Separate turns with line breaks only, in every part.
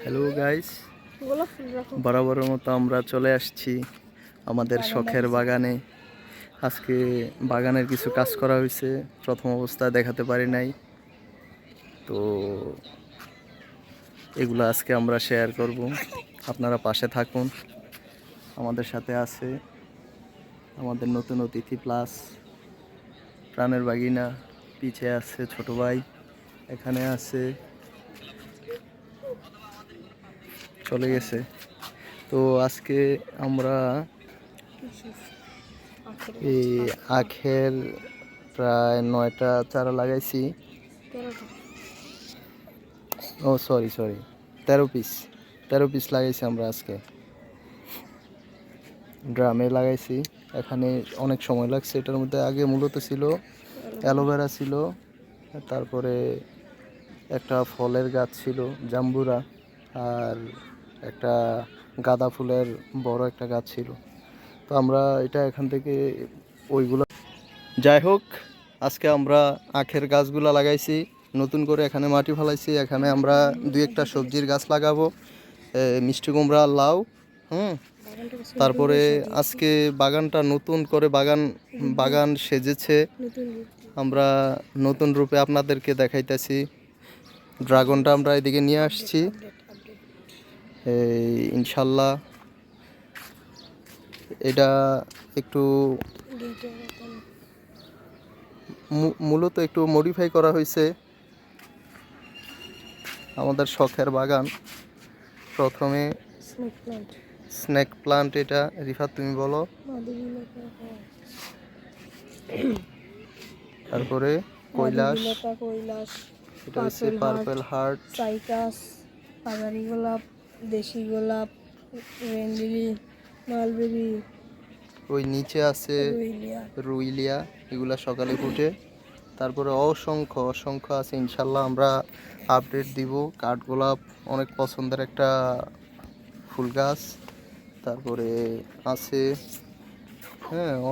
Hello guys, বরাবরের মতো আমরা চলে আসছি আমাদের শখের বাগানে। আজকে বাগানের কিছু কাজ করা হয়েছে, প্রথম অবস্থায় দেখাতে পারি নাই, তো এগুলো আজকে আমরা শেয়ার করব। আপনারা পাশে থাকুন। আমাদের সাথে আছে আমাদের নতুন অতিথি প্লাস প্রাণের বাগিনা, পিছে আছে ছোট ভাই, এখানে আছে, চলে গেছে। তো আজকে আমরা এই আখের প্রায় 9টা চারা লাগাইছি। ও সরি 13 পিস লাগাইছি আমরা আজকে। ড্রামে লাগাইছি, এখানে অনেক সময় লাগছে। এটার মধ্যে আগে মূলত ছিল অ্যালোভেরা ছিল, তারপরে একটা ফলের গাছ ছিল জাম্বুরা, আর একটা গাঁদা ফুলের বড় একটা গাছ ছিল। তো আমরা এটা এখান থেকে ওইগুলো, যাই হোক, আজকে আমরা আখের গাছগুলা লাগাইছি নতুন করে, এখানে মাটি ফেলাইছি। এখানে আমরা 2-1টা সবজির গাছ লাগাবো, মিষ্টি কুমড়া, লাউ, তারপরে আজকে বাগানটা নতুন করে বাগান সেজেছে। আমরা নতুন রূপে আপনাদেরকে দেখাইতেছি। ড্রাগনটা আমরা এদিকে নিয়ে আসছি, ইনশাল্লাহ এটা একটু মূলত একটু মডিফাই করা হয়েছে। আমাদের শখের বাগান, প্রথমে স্নেক প্লান্ট, এটা রিফাত তুমি বলো। তারপরে কৈলাস, এটা হচ্ছে পার্পল হার্ট,
সাইকাস, পাহাড়ি গোলাপ, দেশি গোলাপ, রেনলিলি, মালবেরি,
ওই নিচে আছে রুইলিয়া, এগুলা সকালে ফুটে। তারপরে অসংখ্য আছে, ইনশাল্লাহ আমরা আপডেট দিব। কাঠগোলাপ অনেক পছন্দের একটা ফুল গাছ। তারপরে আছে,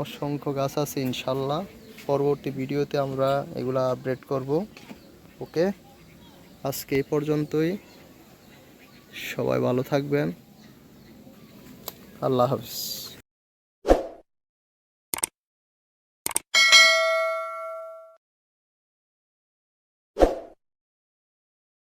অসংখ্য গাছ আছে, ইনশাল্লাহ পরবর্তী ভিডিওতে আমরা এগুলা আপডেট করব। ওকে, আজকে এই পর্যন্তই। সবাই ভালো থাকবেন। আল্লাহ হাফিজ।